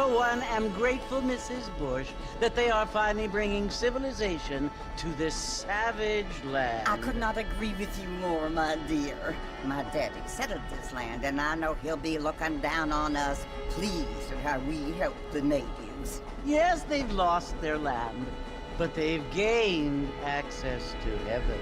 for one, am grateful, Mrs. Bush, that they are finally bringing civilization to this savage land. I could not agree with you more, my dear. My daddy settled this land, and I know he'll be looking down on us, pleased at how we help the natives. Yes, they've lost their land, but they've gained access to heaven.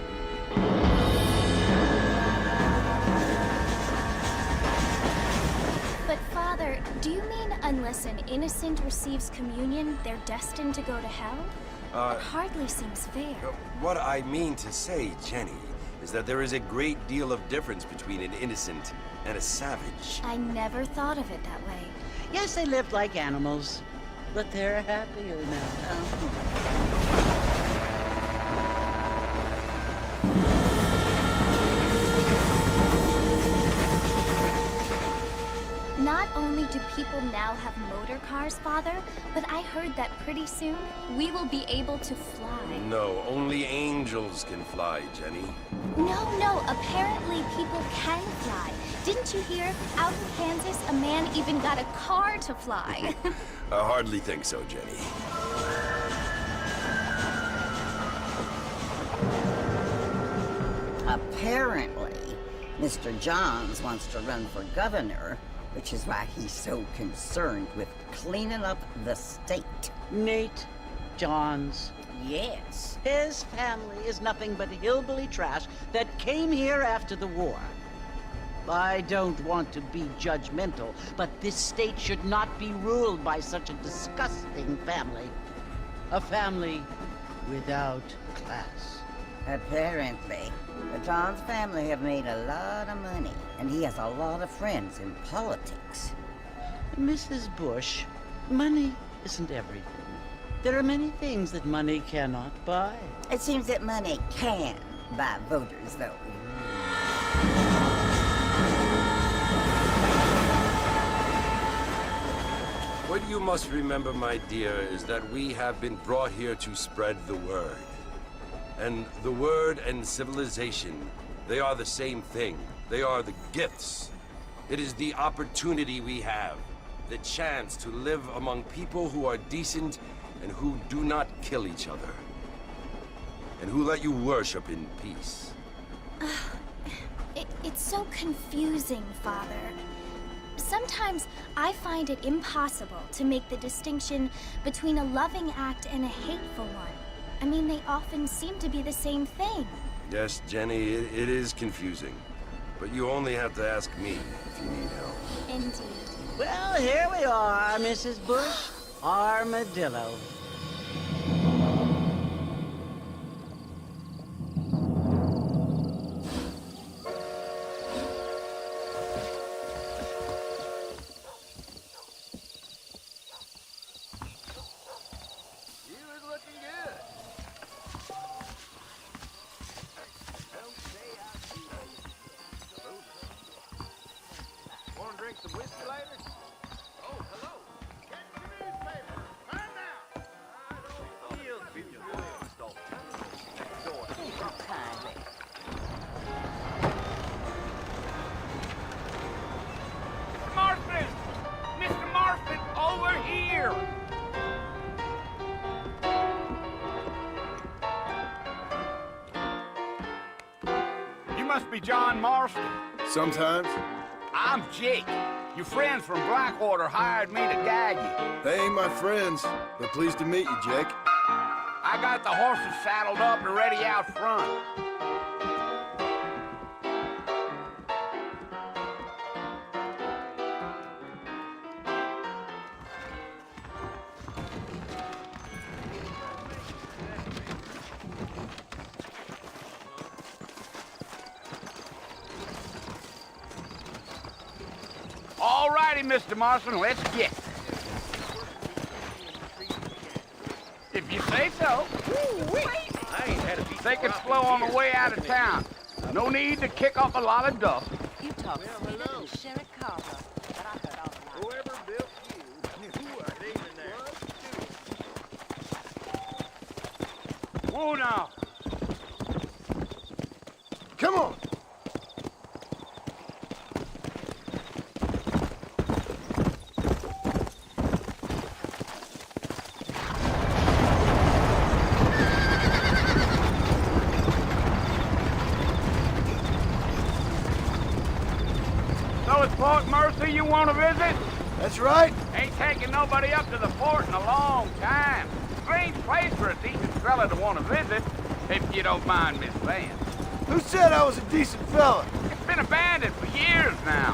But Father, do you mean unless an innocent receives communion, they're destined to go to hell? That hardly seems fair. What I mean to say, Jenny, is that there is a great deal of difference between an innocent and a savage. I never thought of it that way. Yes, they lived like animals, but they're happier now. Not only do people now have motor cars, Father, but I heard that pretty soon we will be able to fly. No, only angels can fly, Jenny. No, apparently people can fly. Didn't you hear? Out in Kansas, a man even got a car to fly. I hardly think so, Jenny. Apparently, Mr. Johns wants to run for governor, which is why he's so concerned with cleaning up the state. Nate Johns. Yes. His family is nothing but hillbilly trash that came here after the war. I don't want to be judgmental, but this state should not be ruled by such a disgusting family. A family without class. Apparently. The Johns family have made a lot of money, and he has a lot of friends in politics. Mrs. Bush, money isn't everything. There are many things that money cannot buy. It seems that money can buy voters, though. What you must remember, my dear, is that we have been brought here to spread the word. And the word and civilization, they are the same thing. They are the gifts. It is the opportunity we have, the chance to live among people who are decent and who do not kill each other. And who let you worship in peace. It's so confusing, Father. Sometimes I find it impossible to make the distinction between a loving act and a hateful one. I mean, they often seem to be the same thing. Yes, Jenny, it is confusing. But you only have to ask me if you need help. Indeed. Well, here we are, Mrs. Bush. Armadillo. Must be John Marston. Sometimes. I'm Jake. Your friends from Blackwater hired me to guide you. They ain't my friends, but pleased to meet you, Jake. I got the horses saddled up and ready out front. All righty, Mr. Marston, let's get it. If you say so. Take it slow on the way out of town. No need to kick up a lot of dust. You talk sweeter than Sherry Carver, but I heard all about it. Whoever built you knew what even there. Whoa now. Come on! Fort Mercy you want to visit? That's right. Ain't taking nobody up to the fort in a long time. Strange place for a decent fella to want to visit, if you don't mind me saying. Who said I was a decent fella? It's been abandoned for years now.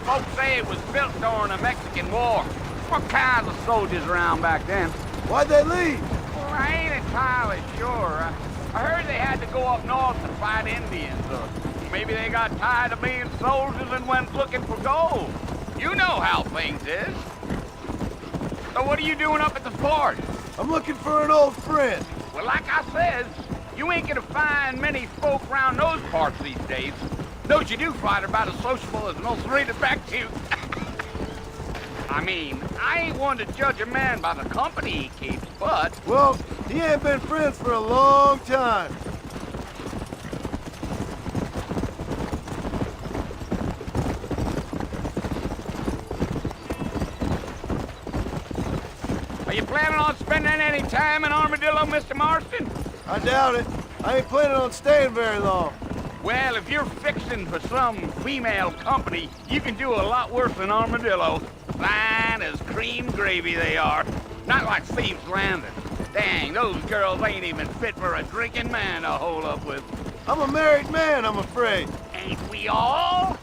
Folks say it was built during the Mexican War. What kinds of soldiers around back then? Why'd they leave? Well, I ain't entirely sure. I heard they had to go up north to fight Indians, or maybe they got tired of being soldiers and went looking for gold. You know how things is. So what are you doing up at the fort? I'm looking for an old friend. Well, like I said, you ain't gonna find many folk around those parts these days. Those you do find are about as sociable as an old serrated back to. I mean, I ain't one to judge a man by the company he keeps, but... Well, he ain't been friends for a long time. Are you planning on spending any time in Armadillo, Mr. Marston? I doubt it. I ain't planning on staying very long. Well, if you're fixing for some female company, you can do a lot worse than Armadillo. Fine as cream gravy they are. Not like Thieves Landing. Dang, those girls ain't even fit for a drinking man to hole up with. I'm a married man, I'm afraid. Ain't we all?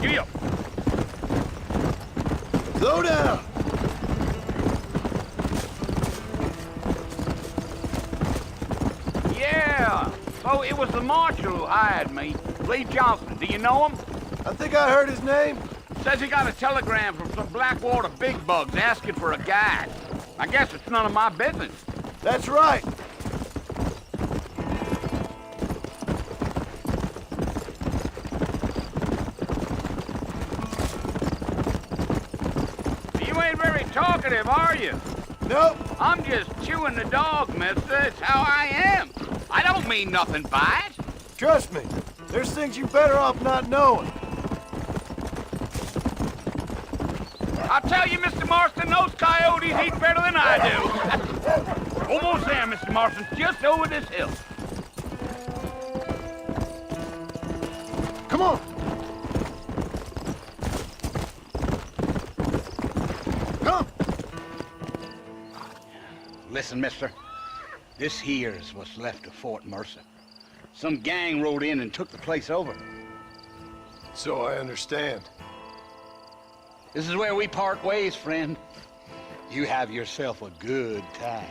Giddy up. Slow down. Yeah. So it was the marshal who hired me. Lee Johnson. Do you know him? I think I heard his name. Says he got a telegram from some Blackwater big bugs asking for a guide. I guess it's none of my business. That's right. You ain't very talkative, are you? Nope. I'm just chewing the dog, mister. It's how I am. I don't mean nothing by it. Trust me. There's things you better off not knowing. I'll tell you, Mr. Marston, those coyotes eat better than I do. Almost there, Mr. Marston. Just over this hill. Come on. Come. Listen, mister. This here's what's left of Fort Mercer. Some gang rode in and took the place over. So I understand. This is where we part ways, friend. You have yourself a good time.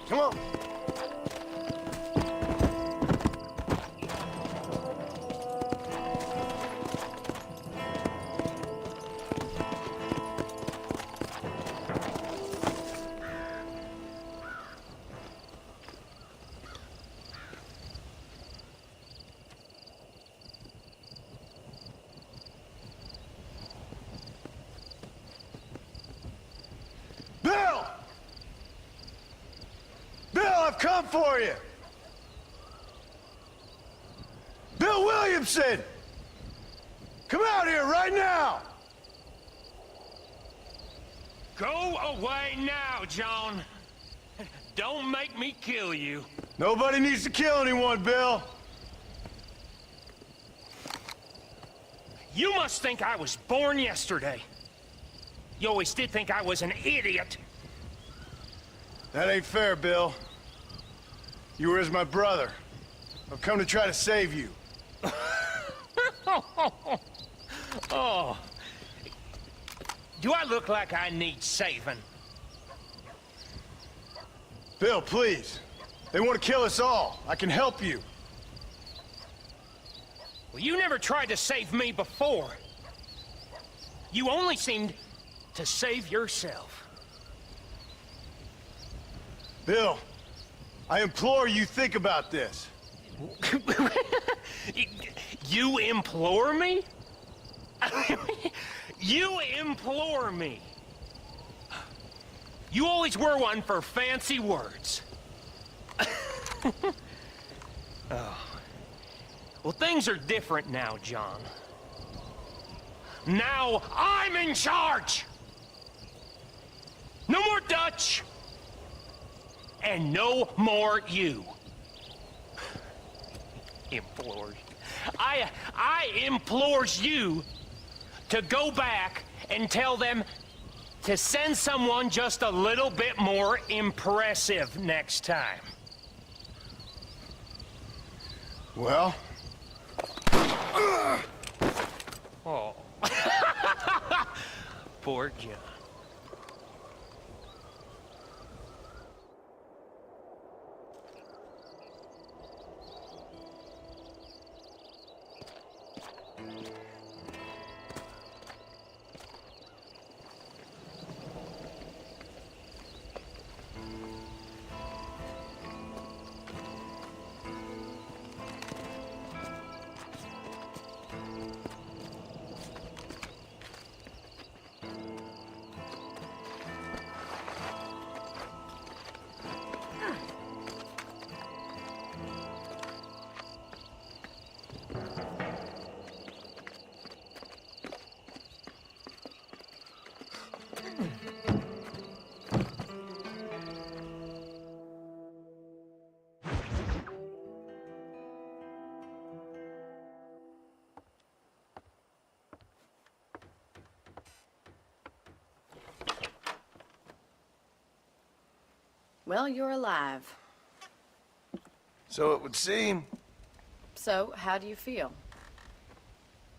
Come on. Bill! Bill, I've come for you! Bill Williamson! Come out here right now! Go away now, John. Don't make me kill you. Nobody needs to kill anyone, Bill. You must think I was born yesterday. You always did think I was an idiot. That ain't fair, Bill. You were as my brother. I've come to try to save you. Oh. Do I look like I need saving? Bill, please. They want to kill us all. I can help you. Well, you never tried to save me before. You only seemed to save yourself. Bill, I implore you think about this. You implore me? You implore me? You always were one for fancy words. Oh. Well, things are different now, John. Now I'm in charge! No more Dutch! And no more you. Implores. I implores you to go back and tell them to send someone just a little bit more impressive next time. Well? Oh. Poor John. Well, you're alive. So it would seem. So, how do you feel?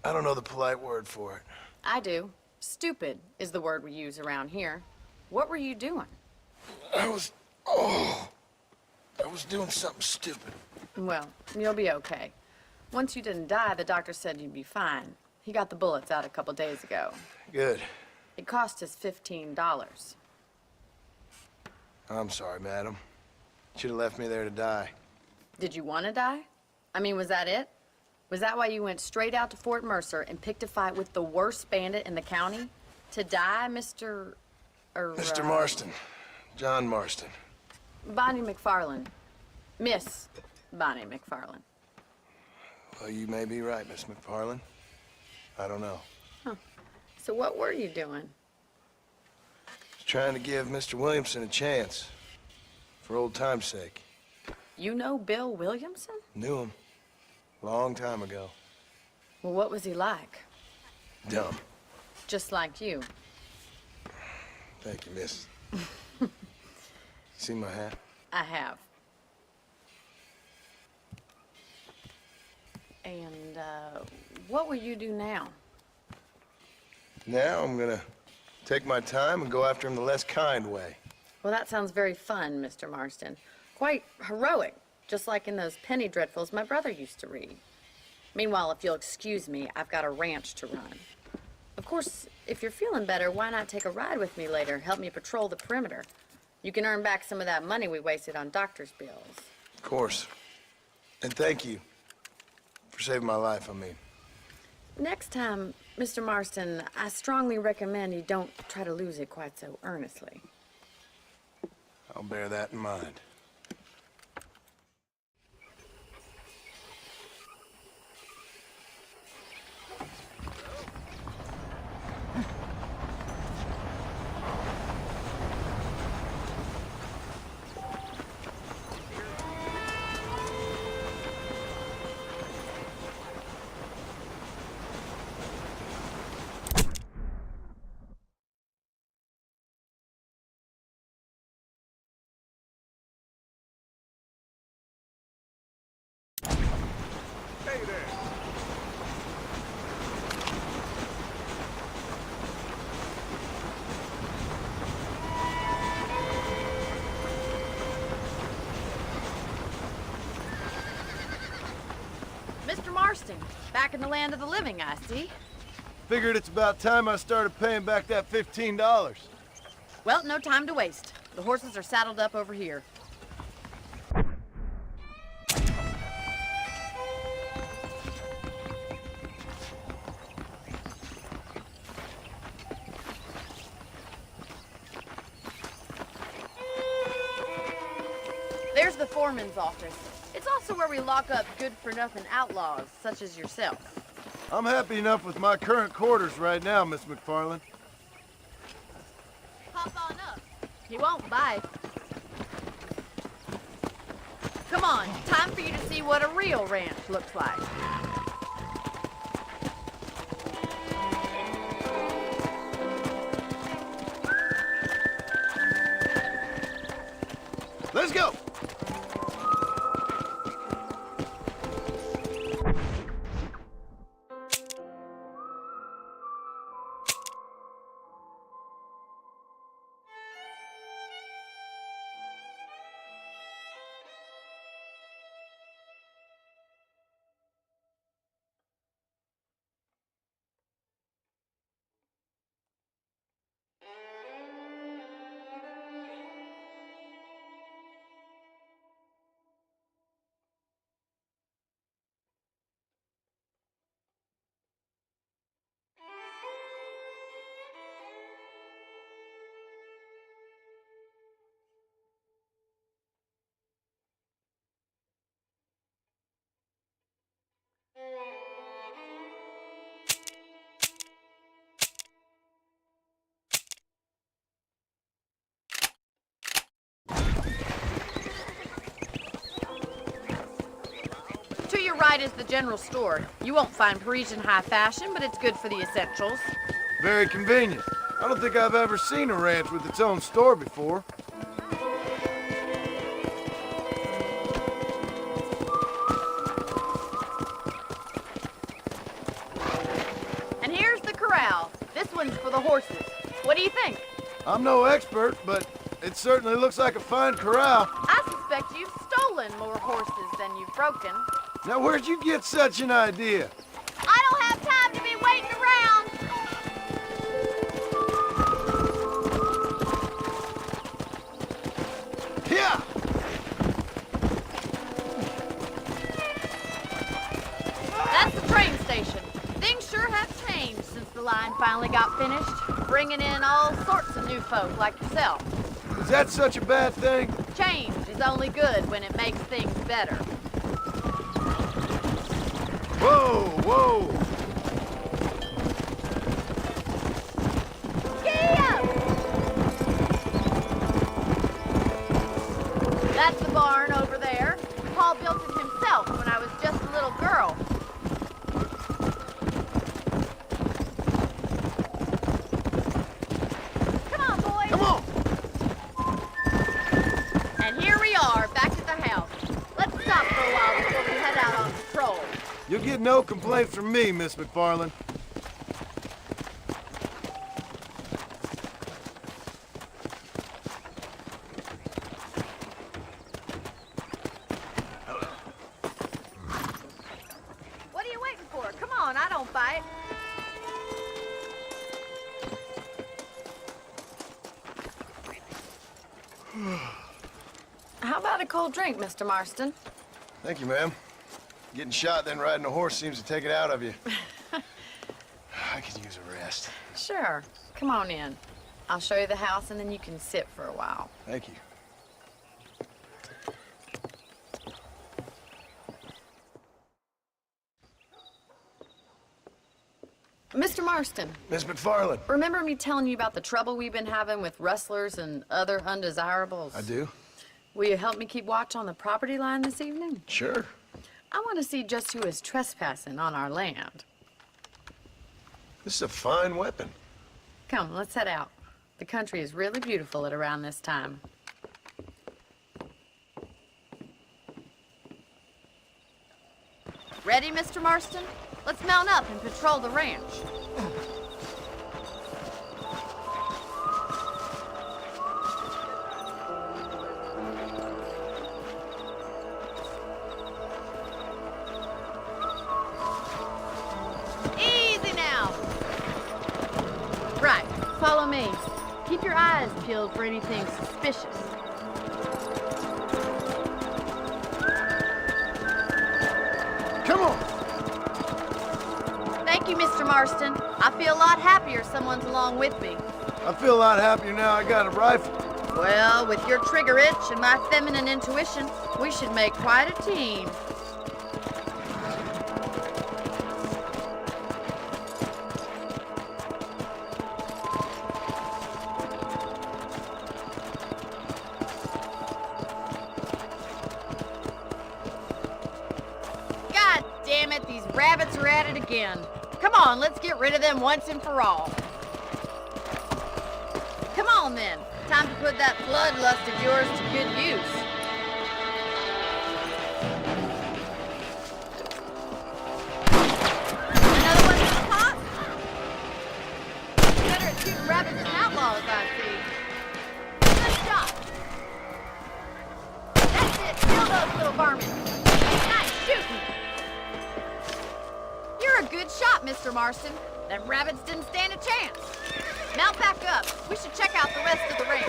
I don't know the polite word for it. I do. Stupid is the word we use around here. What were you doing? I was doing something stupid. Well, you'll be okay. Once you didn't die, the doctor said you'd be fine. He got the bullets out a couple days ago. Good. It cost us $15. I'm sorry, madam. Should have left me there to die. Did you want to die? I mean, was that it? Was that why you went straight out to Fort Mercer and picked a fight with the worst bandit in the county? To die, Mr. Mr. Marston. John Marston. Bonnie McFarland. Miss Bonnie McFarland. Well, you may be right, Miss McFarland. I don't know. So what were you doing? Just trying to give Mr. Williamson a chance. For old time's sake. You know Bill Williamson? Knew him. Long time ago. Well, what was he like? Dumb. Just like you. Thank you, miss. See my hat? I have. And, what will you do now? Now I'm gonna take my time and go after him the less kind way. Well, that sounds very fun, Mr. Marston. Quite heroic, just like in those penny dreadfuls my brother used to read. Meanwhile, if you'll excuse me, I've got a ranch to run. Of course, if you're feeling better, why not take a ride with me later? Help me patrol the perimeter. You can earn back some of that money we wasted on doctor's bills. Of course. And thank you for saving my life, I mean. Next time, Mr. Marston, I strongly recommend you don't try to lose it quite so earnestly. I'll bear that in mind. Hey there. Mr. Marston, back in the land of the living, I see. Figured it's about time I started paying back that $15. Well, no time to waste. The horses are saddled up over here. There's the foreman's office. It's also where we lock up good-for-nothing outlaws, such as yourself. I'm happy enough with my current quarters right now, Miss McFarland. Hop on up. He won't bite. Come on, time for you to see what a real ranch looks like. Let's go! To your right is the general store. You won't find Parisian high fashion, but it's good for the essentials. Very convenient. I don't think I've ever seen a ranch with its own store before. And here's the corral. This one's for the horses. What do you think? I'm no expert, but it certainly looks like a fine corral. I suspect you've stolen more horses than you've broken. Now, where'd you get such an idea? I don't have time to be waiting around. Yeah! That's the train station. Things sure have changed since the line finally got finished, bringing in all sorts of new folk like yourself. Is that such a bad thing? Change is only good when it makes things better. Whoa, whoa! That's the barn over there. Paul built it himself when I was just a little girl. Come on, boys. Come on! And here we are, back at the house. Let's stop for a while before we head out on patrol. You'll get no complaints from me, Miss McFarland. What are you waiting for? Come on, I don't bite. How about a cold drink, Mr. Marston? Thank you, ma'am. Getting shot, then riding a horse seems to take it out of you. I could use a rest. Sure. Come on in. I'll show you the house, and then you can sit for a while. Thank you. Mr. Marston, Miss McFarland. remember me telling you about the trouble we've been having with rustlers and other undesirables? I do? Will you help me keep watch on the property line this evening? Sure. I want to see just who is trespassing on our land. This is a fine weapon. Come, let's head out. The country is really beautiful at around this time. Ready, Mr. Marston? Let's mount up and patrol the ranch. Easy now. Right, follow me. Keep your eyes peeled for anything suspicious. Come on! Thank you, Mr. Marston. I feel a lot happier someone's along with me. I feel a lot happier now I got a rifle. Well, with your trigger itch and my feminine intuition, we should make quite a team. Damn it, these rabbits are at it again. Come on, let's get rid of them once and for all. Come on then. Time to put that bloodlust of yours to good use. Another one in the pot? Better at shooting rabbits and outlaws, I see. Good shot. That's it. Kill those little varmints. Nice shooting. You're a good shot, Mr. Marston. Them rabbits didn't stand a chance. Mount back up. We should check out the rest of the range.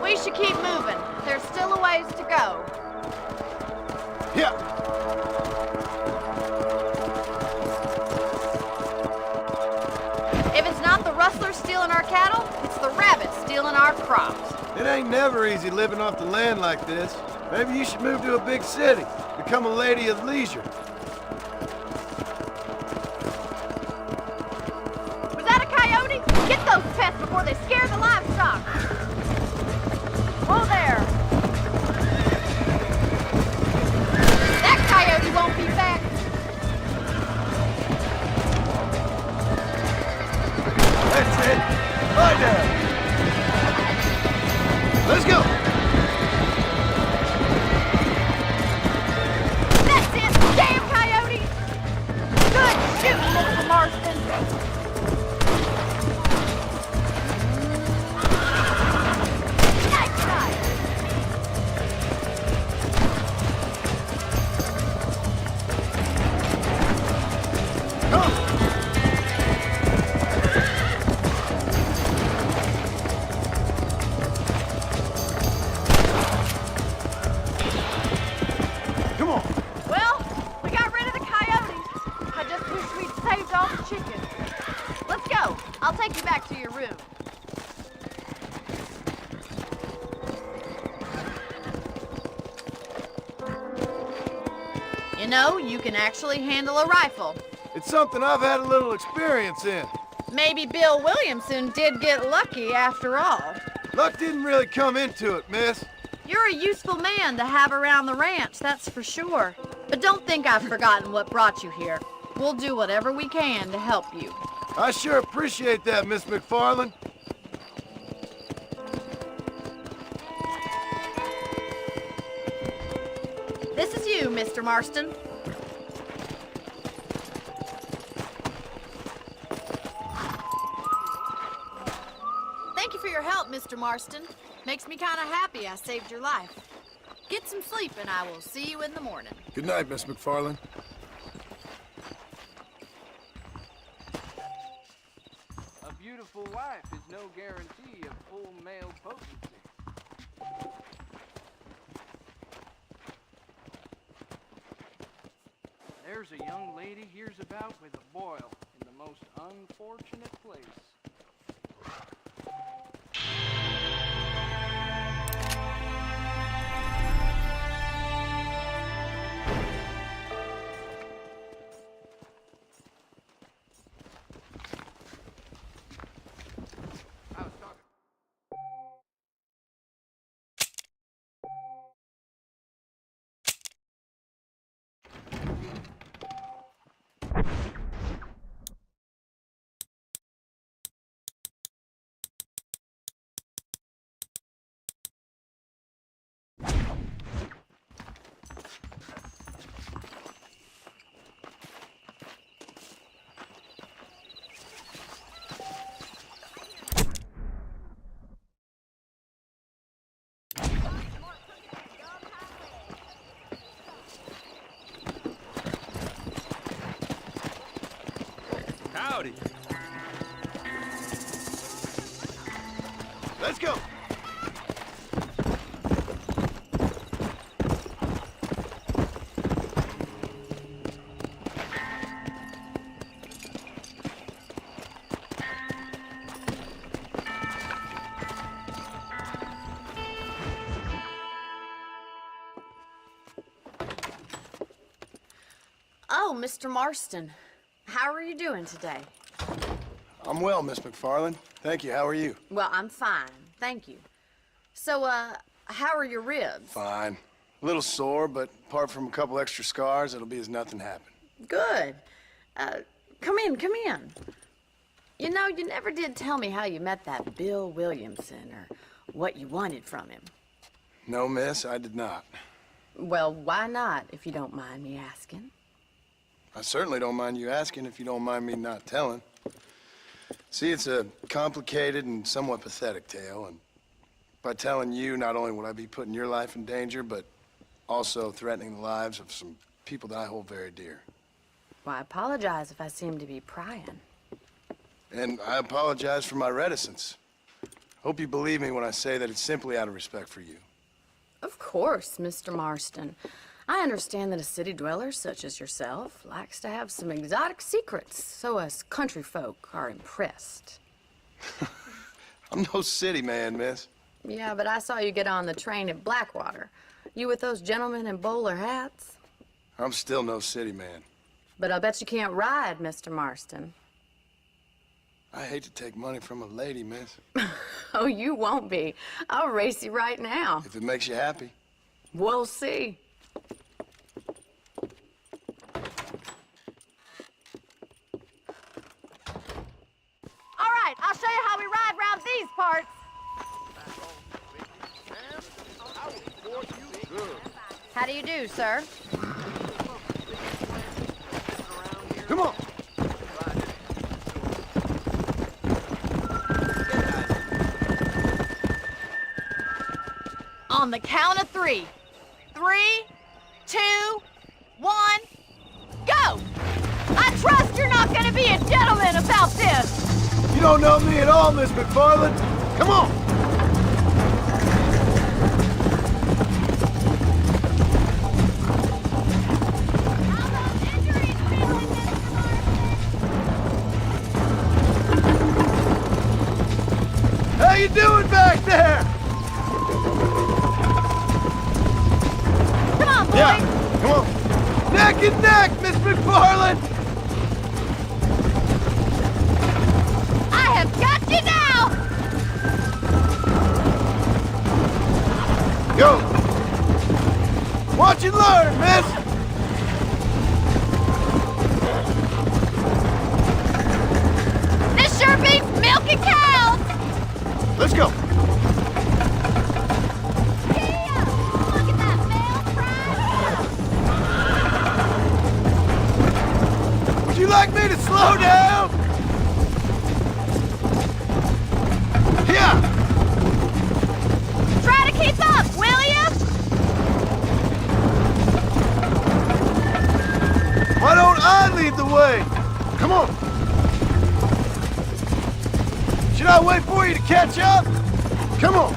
We should keep moving. There's still a ways to go. Yeah. If it's not the rustlers stealing our cattle, it's the rabbits stealing our crops. It ain't never easy living off the land like this. Maybe you should move to a big city. Become a lady of leisure. Was that a coyote? Get those pests before they scare the livestock. Whoa there. That coyote won't be back. That's it. Lie down. Let's go. That's it. Damn coyotes. Good shooting, Mr. Marston. Nice shot. Come. Come on. Well, we got rid of the coyotes. I just wish we'd saved all the chickens. Let's go. I'll take you back to your room. You know, you can actually handle a rifle. It's something I've had a little experience in. Maybe Bill Williamson did get lucky after all. Luck didn't really come into it, miss. You're a useful man to have around the ranch, that's for sure. But don't think I've forgotten what brought you here. We'll do whatever we can to help you. I sure appreciate that, Miss McFarland. This is you, Mr. Marston. Thank you for your help, Mr. Marston. Makes me kind of happy I saved your life. Get some sleep and I will see you in the morning. Good night, Miss McFarland. A beautiful wife is no guarantee of full male potency. There's a young lady hears about with a boil in the most unfortunate place. I was talking. Howdy. Let's go. Oh, Mr. Marston. How are you doing today? I'm well, Miss McFarland. Thank you. How are you? Well, I'm fine, thank you. So, how are your ribs? Fine. A little sore, but apart from a couple extra scars, it'll be as nothing happened. Good. Come in, come in. You know, you never did tell me how you met that Bill Williamson or what you wanted from him. No, miss, I did not. Well, why not, if you don't mind me asking? I certainly don't mind you asking if you don't mind me not telling. See, it's a complicated and somewhat pathetic tale, and by telling you, not only would I be putting your life in danger, but also threatening the lives of some people that I hold very dear. Well, I apologize if I seem to be prying. And I apologize for my reticence. Hope you believe me when I say that it's simply out of respect for you. Of course, Mr. Marston. I understand that a city dweller such as yourself likes to have some exotic secrets, so us country folk are impressed. I'm no city man, miss. Yeah, but I saw you get on the train at Blackwater. You with those gentlemen in bowler hats? I'm still no city man. But I'll bet you can't ride, Mr. Marston. I hate to take money from a lady, miss. Oh, you won't be. I'll race you right now. If it makes you happy. We'll see. All right, I'll show you how we ride round these parts. How do you do, sir? Come on! On the count of 3. 3, 2, 1, go! I trust you're not gonna be a gentleman about this. You don't know me at all, Miss McFarland. Come on! How you doing back there? Come on, boys. Yeah, come on. Neck and neck, Miss McFarland! I have got you now. Go! Watch and learn, miss! This sure beats milking cows. Let's go! Yeah, look at that male pride. Would you like me to slow down? Yeah! Try to keep up, will you? Why don't I lead the way? Come on! Should I wait for you to catch up? Come on!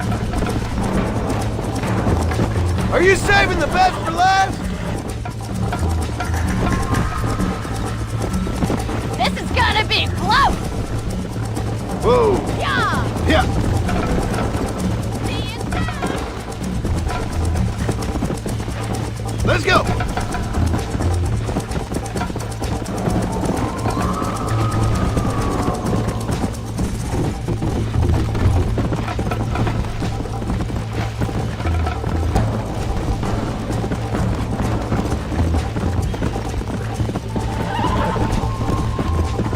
Are you saving the best for last? This is gonna be close. Whoa! Yeah. Yeah! See you soon. Let's go!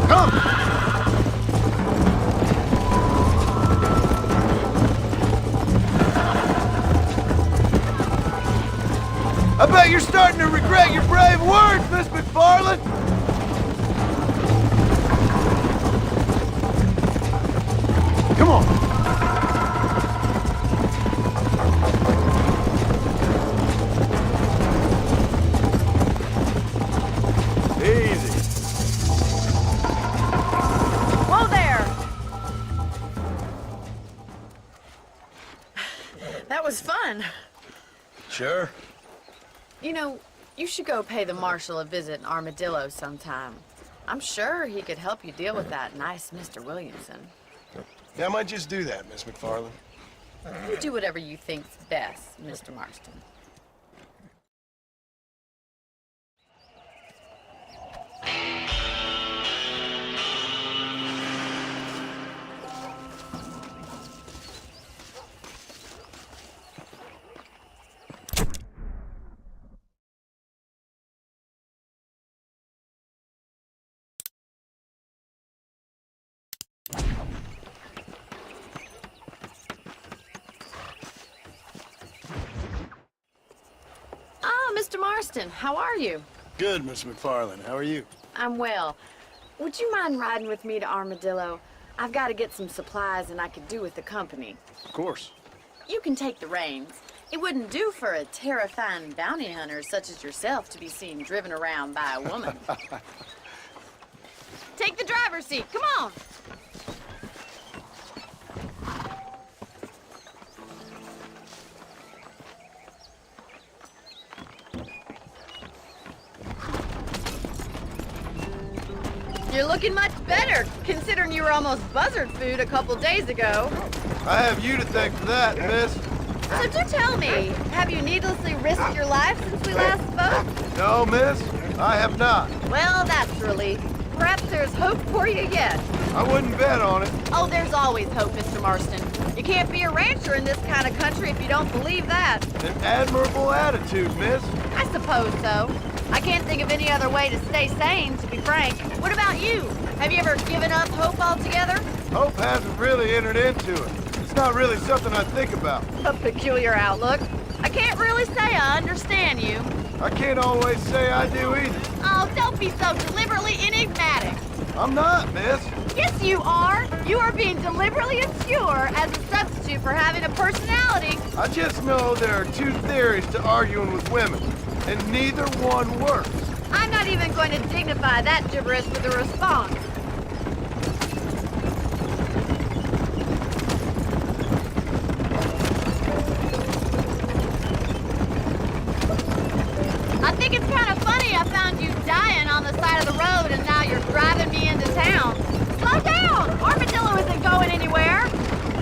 Come! I bet you're starting to regret your brave words, Miss McFarland! Come on! Easy. Whoa there. That was fun. Sure. You know, you should go pay the marshal a visit in Armadillo sometime. I'm sure he could help you deal with that nice Mr. Williamson. Yeah, I might just do that, Miss McFarland. You do whatever you think's best, Mr. Marston. Ah, Mr. Marston, how are you? Good, Miss McFarland. How are you? I'm well. Would you mind riding with me to Armadillo? I've got to get some supplies and I could do with the company. Of course. You can take the reins. It wouldn't do for a terrifying bounty hunter such as yourself to be seen driven around by a woman. Take the driver's seat. Come on. You're looking much better, considering you were almost buzzard food a couple days ago. I have you to thank for that, miss. So do tell me, have you needlessly risked your life since we last spoke? No, miss, I have not. Well, that's a relief. Perhaps there's hope for you yet. I wouldn't bet on it. Oh, there's always hope, Mr. Marston. You can't be a rancher in this kind of country if you don't believe that. An admirable attitude, miss. I suppose so. I can't think of any other way to stay sane, to be frank. What about you? Have you ever given up hope altogether? Hope hasn't really entered into it. It's not really something I think about. A peculiar outlook. I can't really say I understand you. I can't always say I do either. Oh, don't be so deliberately enigmatic. I'm not, miss. Yes, you are. You are being deliberately obscure as a substitute for having a personality. I just know there are two theories to arguing with women, and neither one works. I'm not even going to dignify that gibberish with a response. I think it's kind of funny I found you dying on the side of the road and now you're driving me into town. Slow down! Armadillo isn't going anywhere.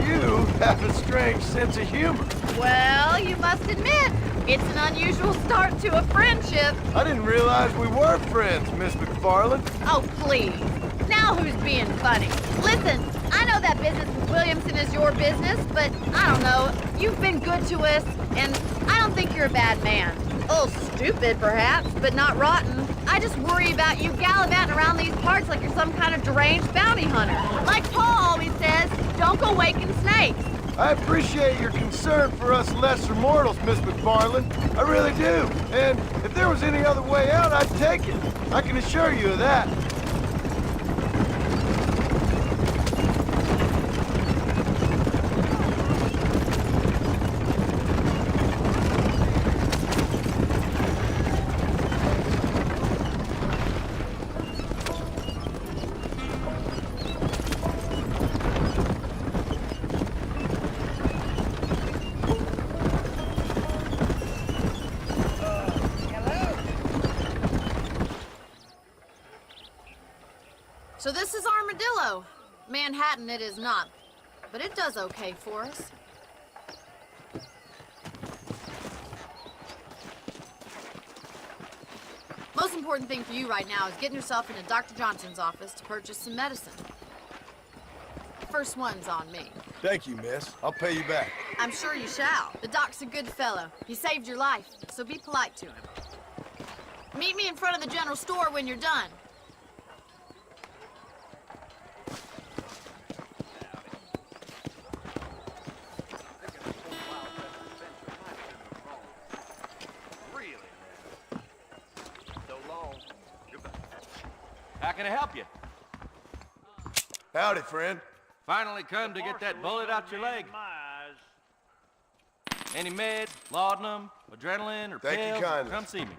You have a strange sense of humor. Well, you must admit, it's an unusual start to a friendship. I didn't realize we were friends, Miss McFarland. Oh, please. Now who's being funny? Listen, I know that business with Williamson is your business, but I don't know. You've been good to us, and I don't think you're a bad man. A little stupid, perhaps, but not rotten. I just worry about you gallivanting around these parts like you're some kind of deranged bounty hunter. Like Paul always says, don't go waking snakes. I appreciate your concern for us lesser mortals, Miss McFarland. I really do. And if there was any other way out, I'd take it. I can assure you of that. So this is Armadillo. Manhattan it is not, but it does okay for us. Most important thing for you right now is getting yourself into Dr. Johnson's office to purchase some medicine. First one's on me. Thank you, miss. I'll pay you back. I'm sure you shall. The doc's a good fellow. He saved your life, so be polite to him. Meet me in front of the general store when you're done. How can I help you? Howdy, friend. Finally come to get that bullet out your leg. Any meds, laudanum, adrenaline, or Thank you pills? kindly. Come see me.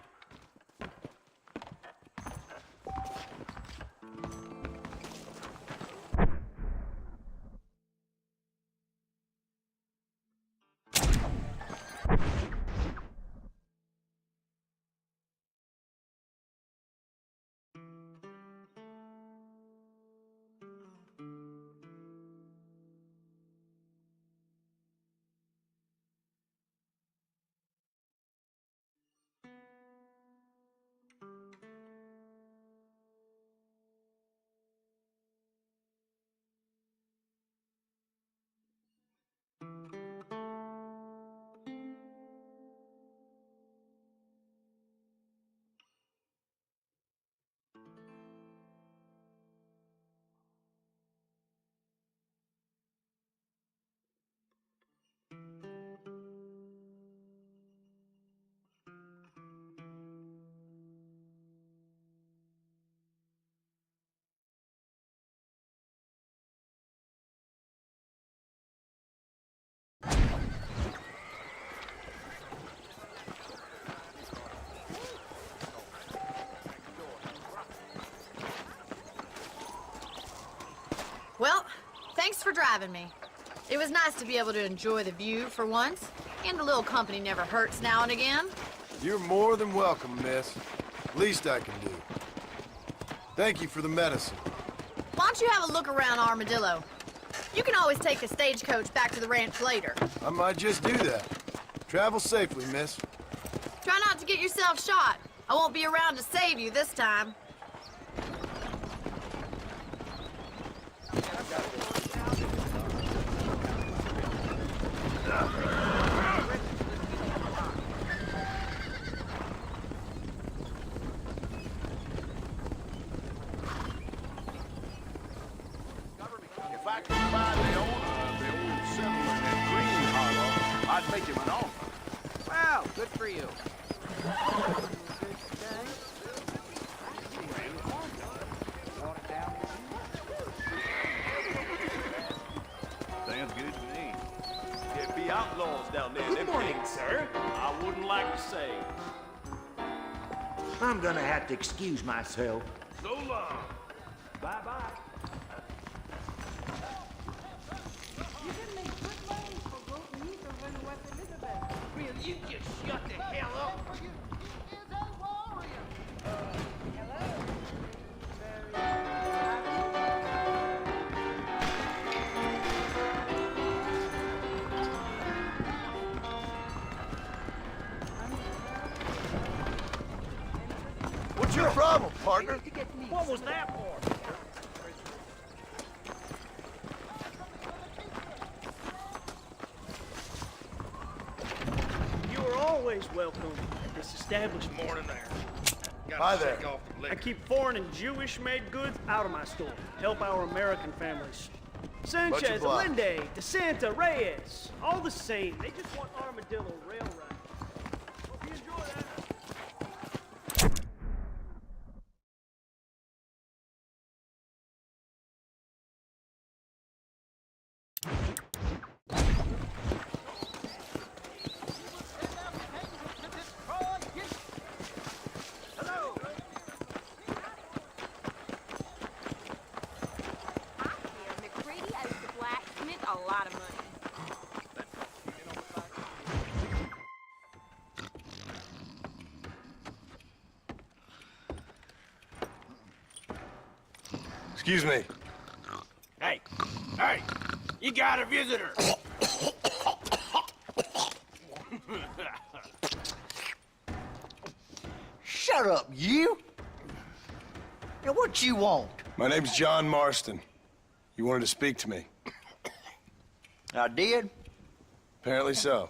Well, thanks for driving me. It was nice to be able to enjoy the view for once, and a little company never hurts now and again. You're more than welcome, miss. Least I can do. Thank you for the medicine. Why don't you have a look around Armadillo? You can always take the stagecoach back to the ranch later. I might just do that. Travel safely, miss. Try not to get yourself shot. I won't be around to save you this time. If I could find the owner of the old settlement in Green Hollow, I'd make him an offer. Well, good for you. Sounds good to me. There'd be outlaws down there. Good morning, sir. I wouldn't like to say. I'm gonna have to excuse myself. So long. Bye-bye. Will you just shut the hell up? What's your problem, partner? What was that for? You are always welcome at this establishment. Morning there. Hi there. I keep foreign and Jewish-made goods out of my store. Help our American families. Sanchez, obliged. Allende, DeSanta, Reyes, all the same. They just want Armadillo Railroad. Hope you enjoy that. McCready owes the blacksmith a lot of money. Excuse me. Hey, hey, you got a visitor. Shut up, you! Now, what you want? My name's John Marston. You wanted to speak to me. I did? Apparently so.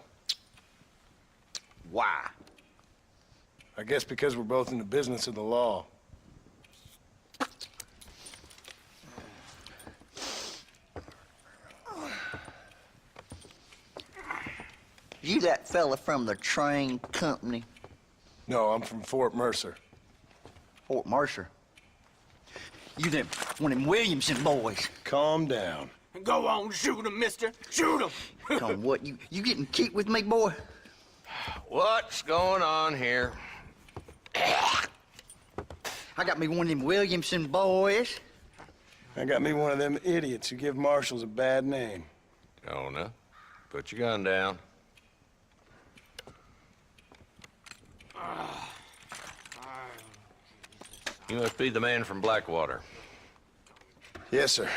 Why? I guess because we're both in the business of the law. You that fella from the train company? No, I'm from Fort Mercer. Fort Mercer? You them, one of them Williamson boys. Calm down. Go on, shoot him, mister. Shoot him. Come on, what, you getting kicked with me, boy? What's going on here? I got me one of them Williamson boys. I got me one of them idiots who give marshals a bad name. Jonah, put your gun down. You must be the man from Blackwater. Yes, sir.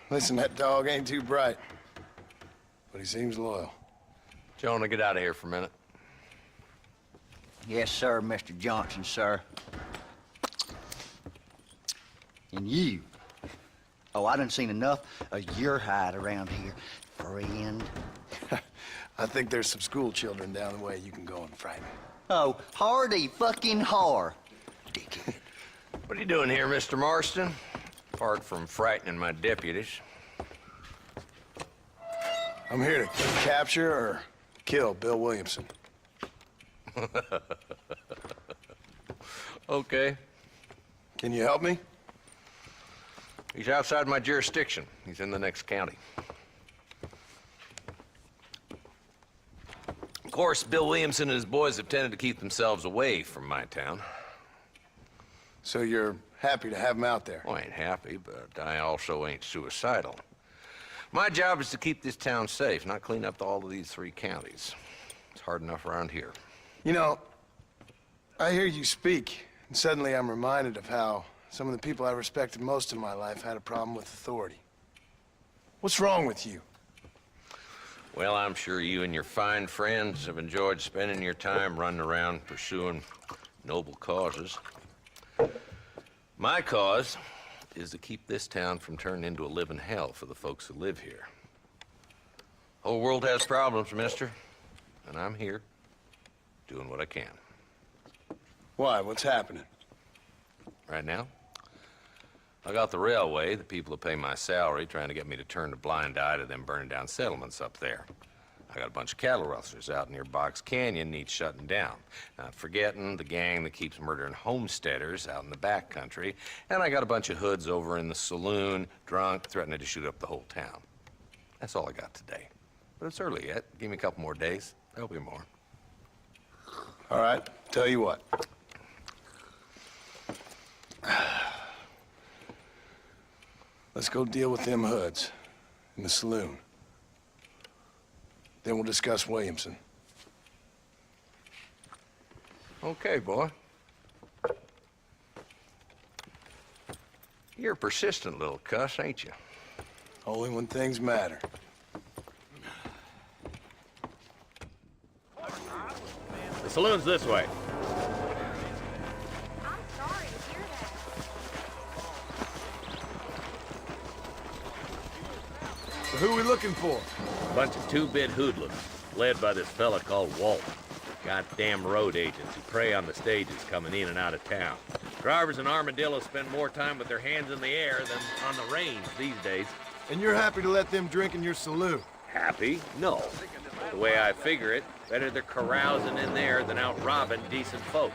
Listen, that dog ain't too bright, but he seems loyal. Jonah, get out of here for a minute. Yes, sir, Mr. Johnson, sir. And you. Oh, I done seen enough of your hide around here, friend. I think there's some school children down the way you can go and frighten. Oh, hardy fucking har. Dickhead. What are you doing here, Mr. Marston? Apart from frightening my deputies. I'm here to capture or kill Bill Williamson. Okay. Can you help me? He's outside my jurisdiction. He's in the next county. Of course, Bill Williamson and his boys have tended to keep themselves away from my town. So you're happy to have him out there? Well, I ain't happy, but I also ain't suicidal. My job is to keep this town safe, not clean up all of these 3 counties. It's hard enough around here. You know, I hear you speak, and suddenly I'm reminded of how some of the people I respected most in my life had a problem with authority. What's wrong with you? Well, I'm sure you and your fine friends have enjoyed spending your time running around pursuing noble causes. My cause is to keep this town from turning into a living hell for the folks who live here. Whole world has problems, mister, and I'm here doing what I can. Why? What's happening? Right now, I got the railway, the people who pay my salary, trying to get me to turn a blind eye to them burning down settlements up there. I got a bunch of cattle rustlers out near Box Canyon needs shutting down. Not forgetting the gang that keeps murdering homesteaders out in the back country. And I got a bunch of hoods over in the saloon, drunk, threatening to shoot up the whole town. That's all I got today. But it's early yet. Give me a couple more days. There'll be more. All right, tell you what. Let's go deal with them hoods in the saloon. Then we'll discuss Williamson. Okay, boy. You're a persistent little cuss, ain't you? Only when things matter. The saloon's this way. I'm sorry to hear that. So who are we looking for? Bunch of 2-bit hoodlums, led by this fella called Walt. Goddamn road agents who prey on the stages coming in and out of town. Drivers in Armadillo spend more time with their hands in the air than on the range these days. And you're happy to let them drink in your saloon? Happy? No. The way I figure it, better they're carousing in there than out robbing decent folk.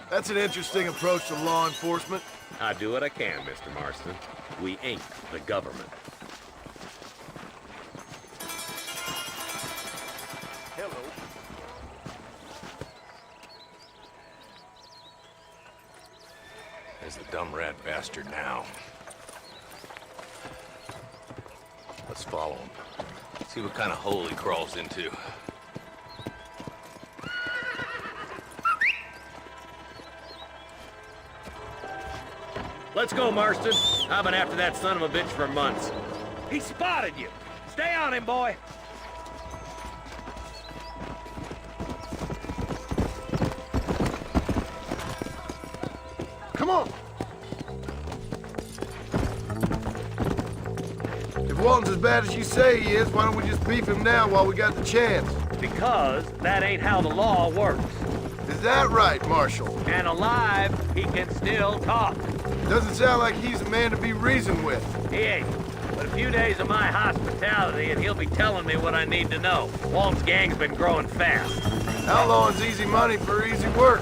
That's an interesting approach to law enforcement. I do what I can, Mr. Marston. We ain't the government. Hello. There's the dumb rat bastard now. Let's follow him. See what kind of hole he crawls into. Let's go, Marston. I've been after that son of a bitch for months. He spotted you. Stay on him, boy. Come on! If Walton's as bad as you say he is, why don't we just beef him now while we got the chance? Because that ain't how the law works. Is that right, Marshal? And alive, he can still talk. Doesn't sound like he's a man to be reasoned with. He ain't. But a few days of my hospitality and he'll be telling me what I need to know. Walton's gang's been growing fast. How long's easy money for easy work?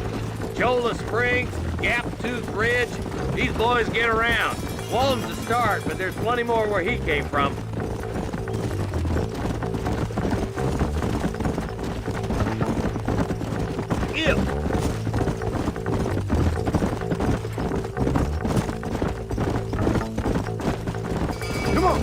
Jola Springs, Gap Tooth Ridge, these boys get around. Walton's the start, but there's plenty more where he came from. Ew! Come on!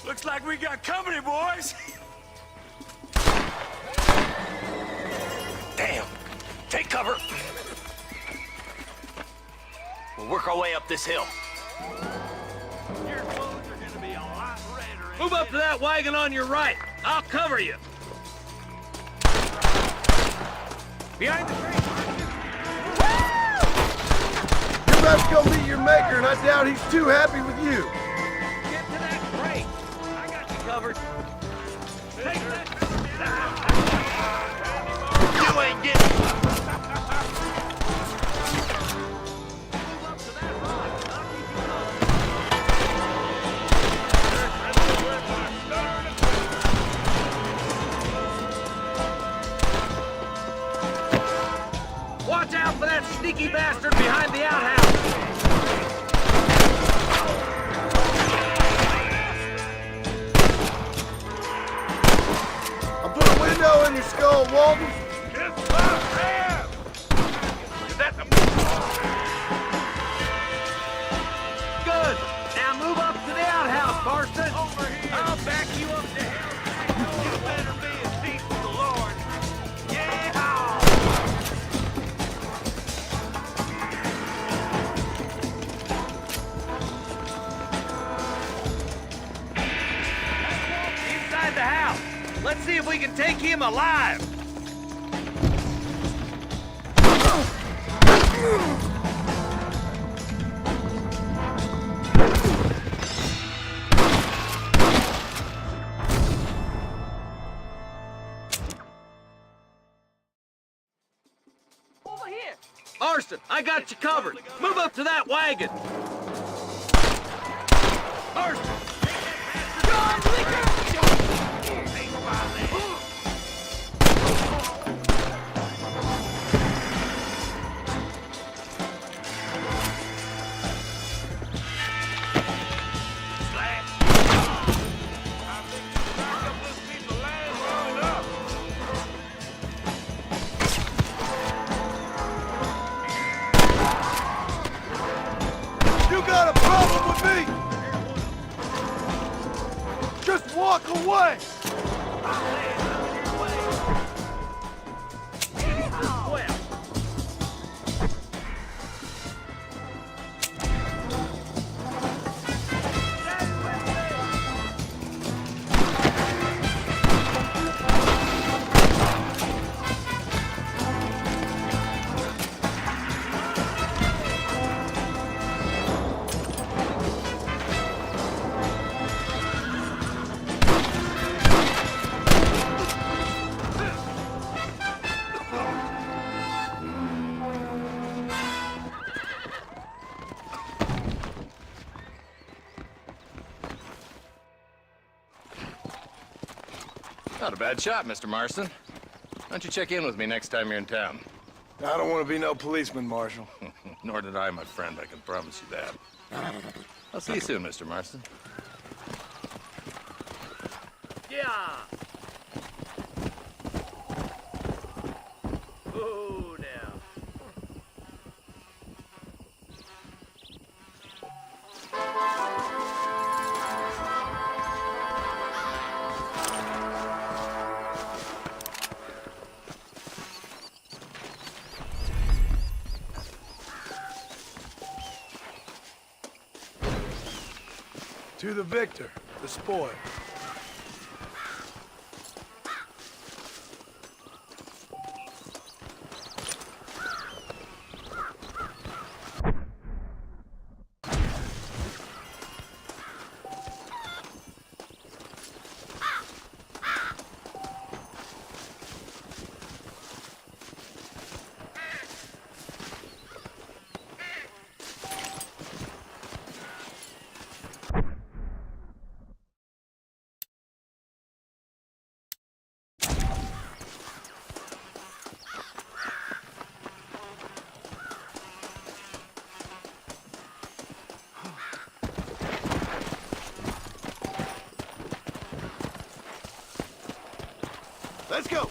Looks like we got company, boys. Damn. Take cover. We'll work our way up this hill. Your clothes are gonna be a lot redder. Move up to that wagon on your right. I'll cover you. Behind the tree. You're about to go meet your maker, and I doubt he's too happy with you. Get to that crate. I got you covered. Take that. You ain't getting. Move up to that rock. I'll keep you covered. Watch out for that sneaky bastard behind the outhouse! I'll put a window in your skull, Walton. Kiss my hand! Is that the... Good! Now move up to the outhouse, Marston! Over here! I'll back you up to hell! You better be a thief for the Lord! Yeah! Inside the house! Let's see if we can take him alive! Over here. Marston, I got you covered. Move up to that wagon. Marston! You got a problem with me? Just walk away. Not a bad shot, Mr. Marston. Why don't you check in with me next time you're in town? I don't want to be no policeman, Marshal. Nor did I, my friend. I can promise you that. I'll see you soon, Mr. Marston. Yeah. Oh, now. To the victor, the spoil. Let's go.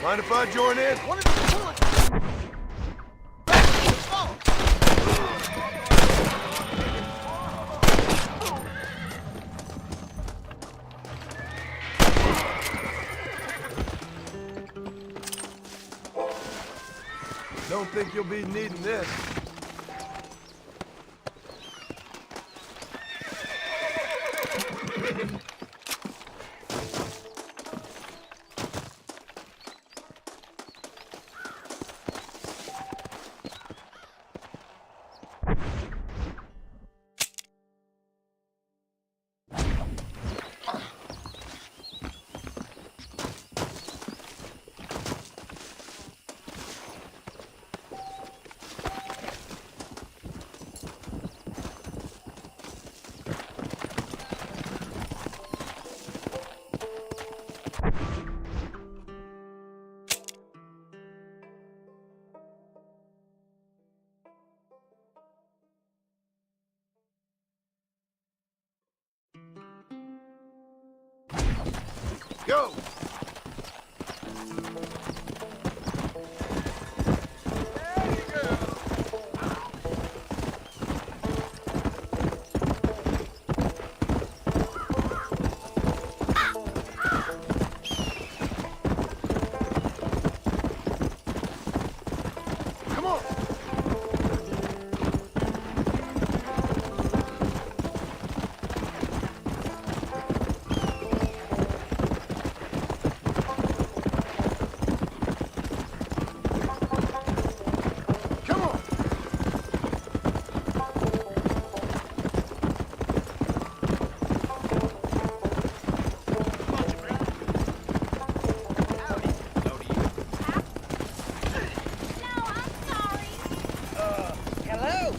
Mind if I join in? Don't think you'll be needing this. Go! Come on! Hello?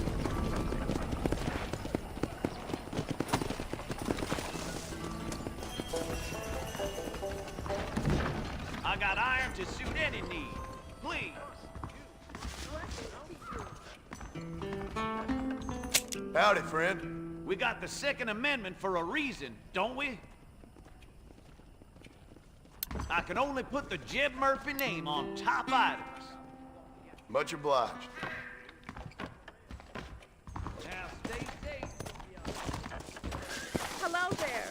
I got iron to suit any need. Please. Howdy, friend. We got the Second Amendment for a reason, don't we? I can only put the Jeb Murphy name on top items. Much obliged. Now stay safe. Hello there.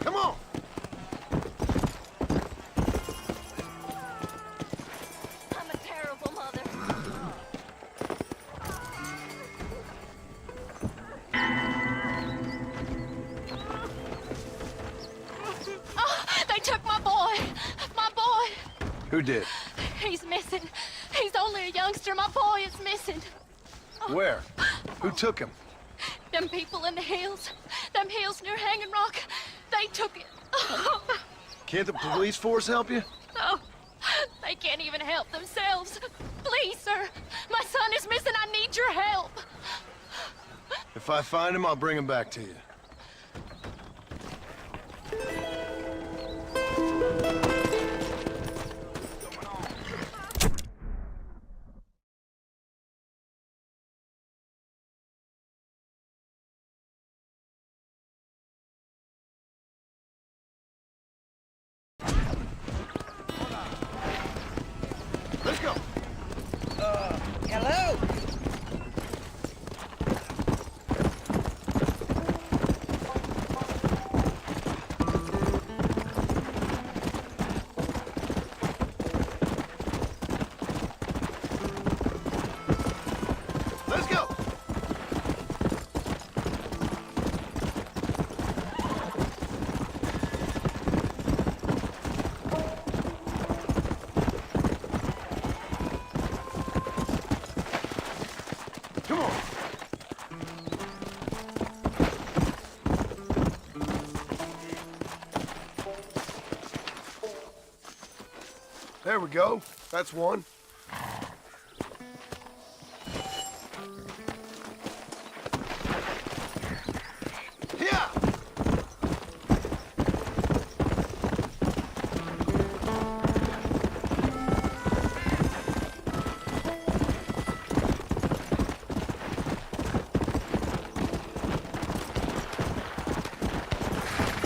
Come on! I'm a terrible mother. Oh, they took my boy. My boy. Who did? He's missing. He's only a youngster. My boy is missing. Where? Who took him? Them people in the hills. Them hills near Hanging Rock. They took it. Can't the police force help you? Oh, they can't even help themselves. Please, sir. My son is missing. I need your help. If I find him, I'll bring him back to you. Let's go. Hello? Let's go. Come on. There we go. That's one. Yeah.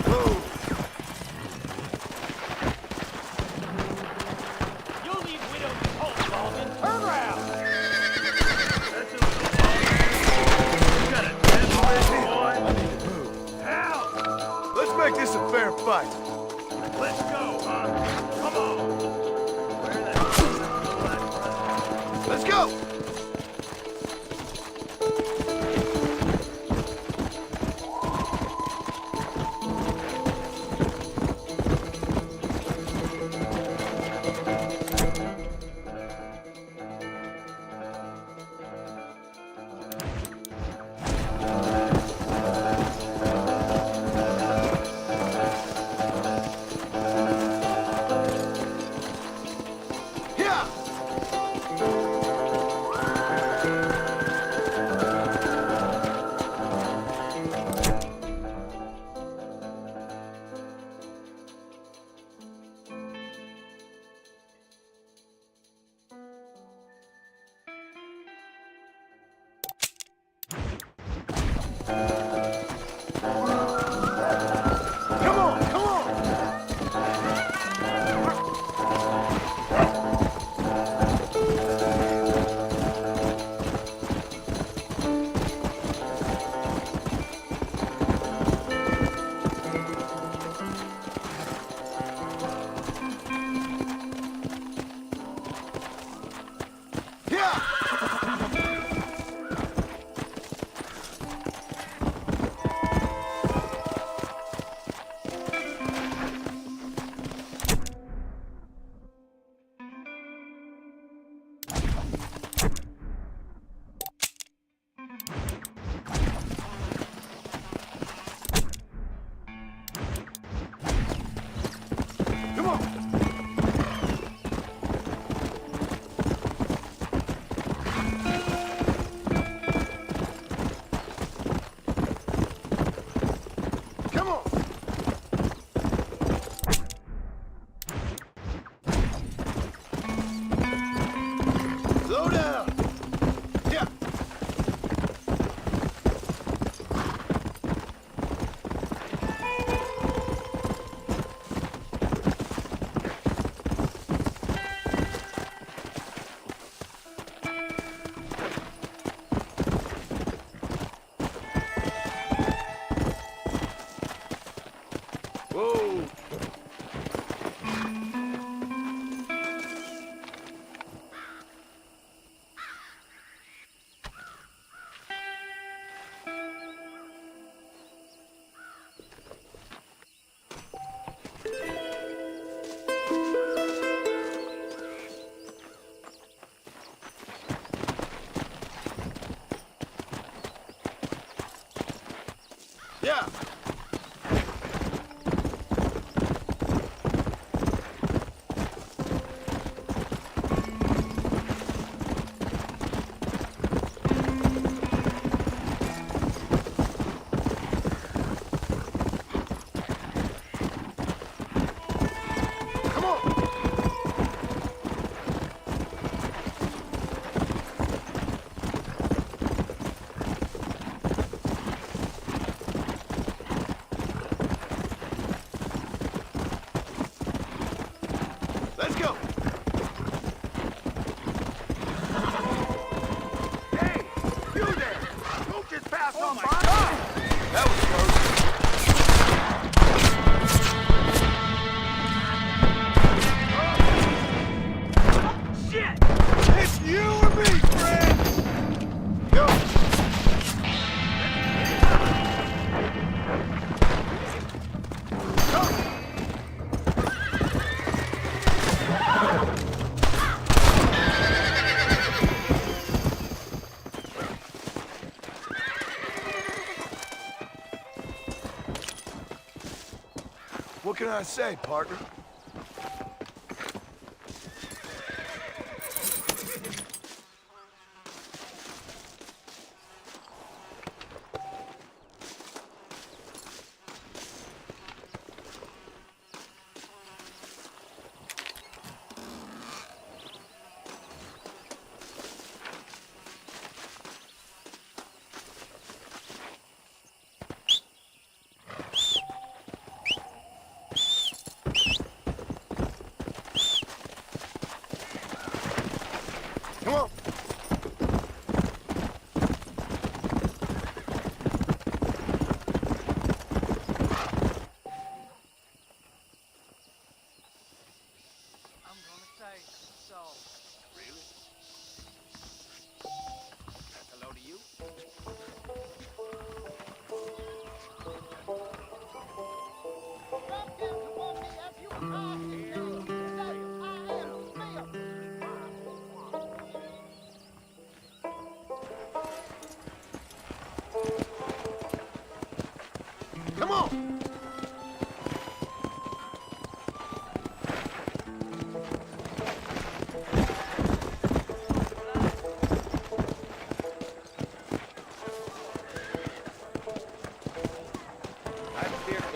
Whoa. make this a fair fight. Let's go, huh? Come on. Let's go! Yeah. Let's go! Hey, you there! Don't just pass on by. That was close. Shit! It's you or me, friend! Go! What can I say, partner?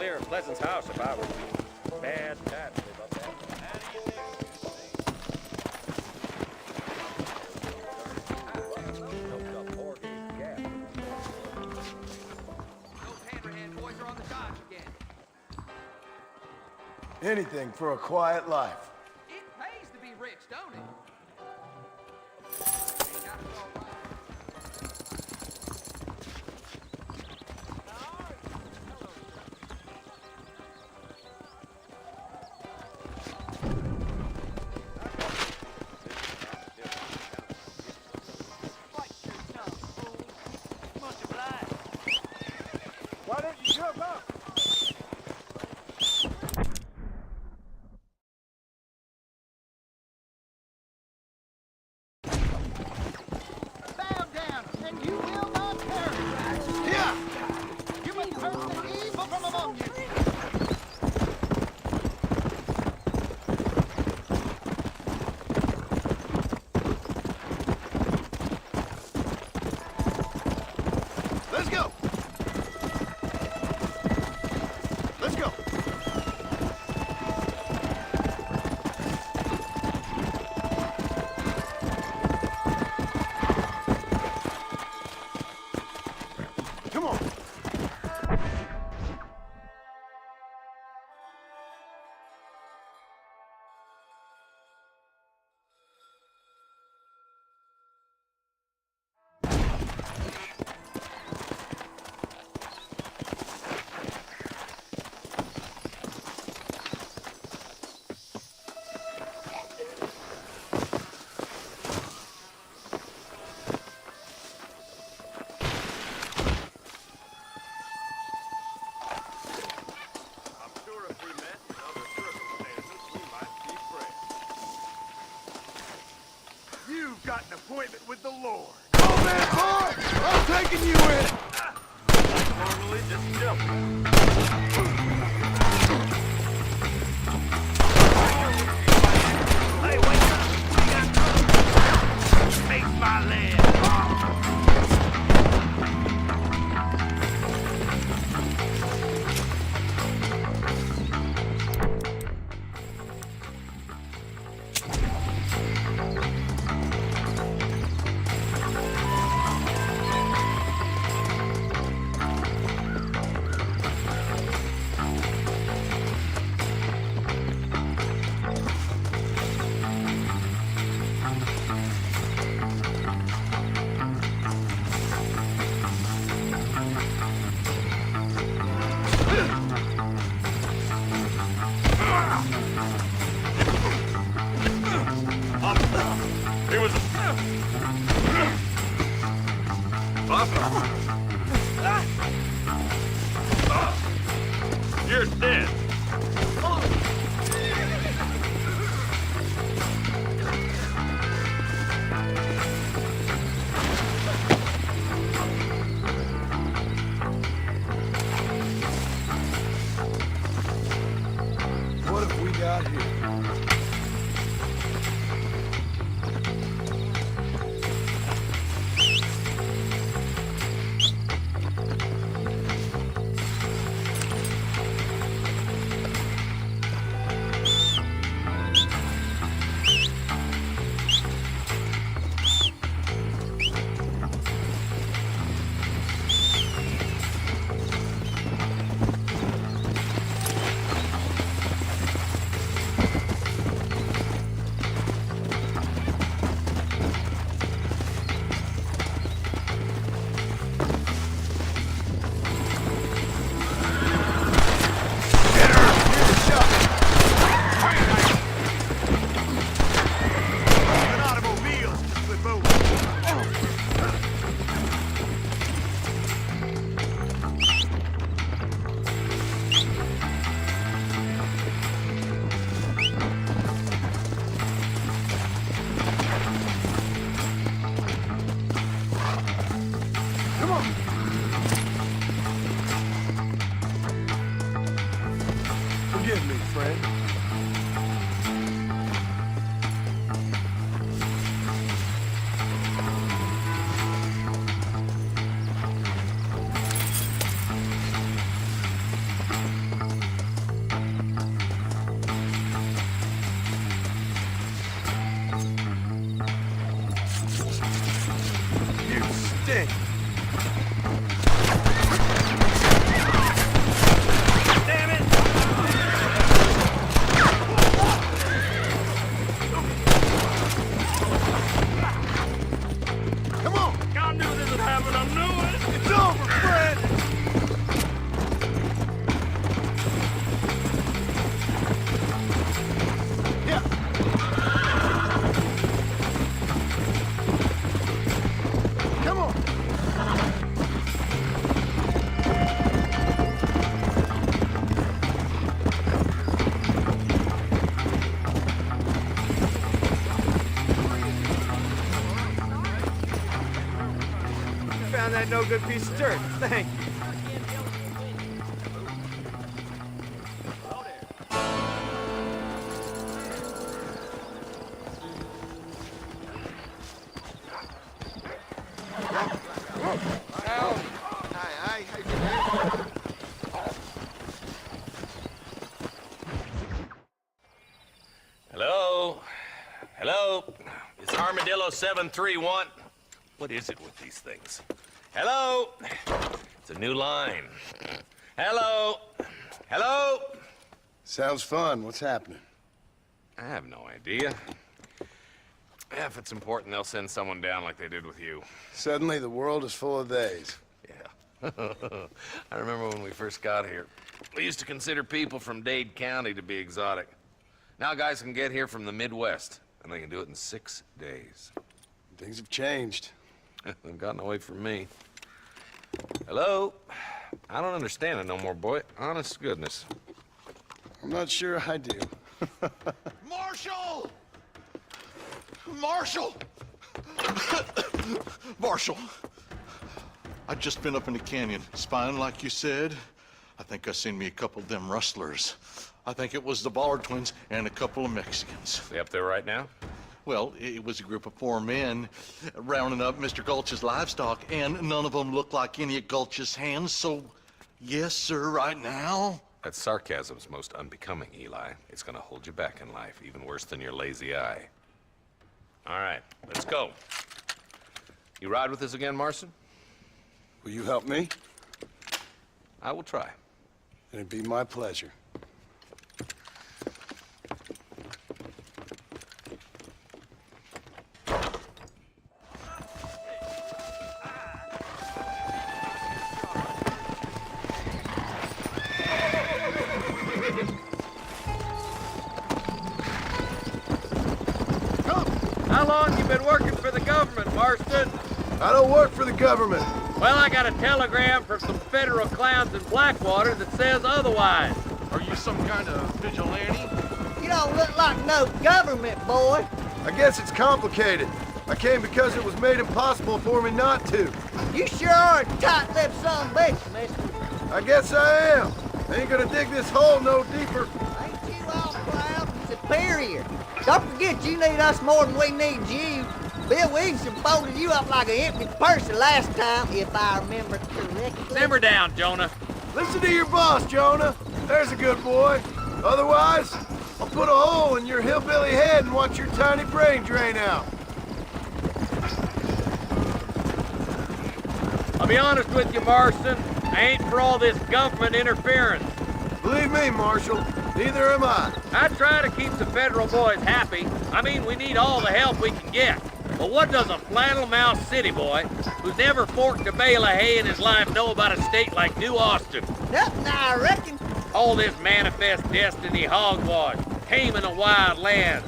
near Pleasant's house if I were you. Bad time to live up there. Anything for a quiet life. It pays to be rich, don't it? Why don't you jump up? Bow down, and you will not perish. Yeah! You must curse the evil from among you. Let's go! Let's go! Come on! I'm sure if we met in other circumstances, we might be friends. You've got an appointment with the Lord. Oh, man, boy! I'm taking you in! Normally just jumping. Hey, wait up! We got trouble. Face my leg. It was You're dead. What have we got here? Forgive me, friend. that no-good piece of dirt. Thank you. Hello? Hello? It's Armadillo 731. What is it with these things? Hello? It's a new line. Hello? Hello? Sounds fun. What's happening? I have no idea. Yeah, if it's important, they'll send someone down like they did with you. Suddenly, the world is full of days. Yeah. I remember when we first got here. We used to consider people from Dade County to be exotic. Now guys can get here from the Midwest, and they can do it in 6 days. Things have changed. They've gotten away from me. Hello? I don't understand it no more, boy. Honest to goodness. I'm not sure I do. Marshal! Marshal! Marshal! I've just been up in the canyon, spying like you said. I think I seen me a couple of them rustlers. I think it was the Ballard twins and a couple of Mexicans. They up there right now? Well, it was a group of 4 men rounding up Mr. Gulch's livestock, and none of them looked like any of Gulch's hands, so yes, sir, right now. That sarcasm's most unbecoming, Eli. It's gonna hold you back in life, even worse than your lazy eye. All right, let's go. You ride with us again, Marston? Will you help me? I will try. It'd be my pleasure. How long you been working for the government, Marston? I don't work for the government. Well, I got a telegram from some federal clowns in Blackwater that says otherwise. Are you some kind of vigilante? You don't look like no government, boy. I guess it's complicated. I came because it was made impossible for me not to. You sure are a tight-lipped son of a bitch, mister. I guess I am. I ain't gonna dig this hole no deeper. Ain't you all proud and superior? Don't forget you need us more than we need you. Bill Williamson folded you up like an empty person last time, if I remember correctly. Simmer down, Jonah. Listen to your boss, Jonah. There's a good boy. Otherwise, I'll put a hole in your hillbilly head and watch your tiny brain drain out. I'll be honest with you, Marston. I ain't for all this government interference. Believe me, Marshal, neither am I. I try to keep the federal boys happy. I mean, we need all the help we can get. But what does a flannel-mouthed city boy who's never forked a bale of hay in his life know about a state like New Austin? Nothing, I reckon. All this manifest destiny hogwash, taming a wild land.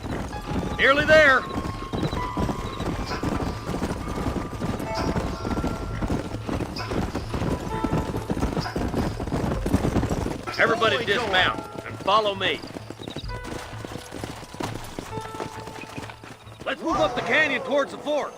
Nearly there. Everybody dismount and follow me. Let's move up the canyon towards the fort.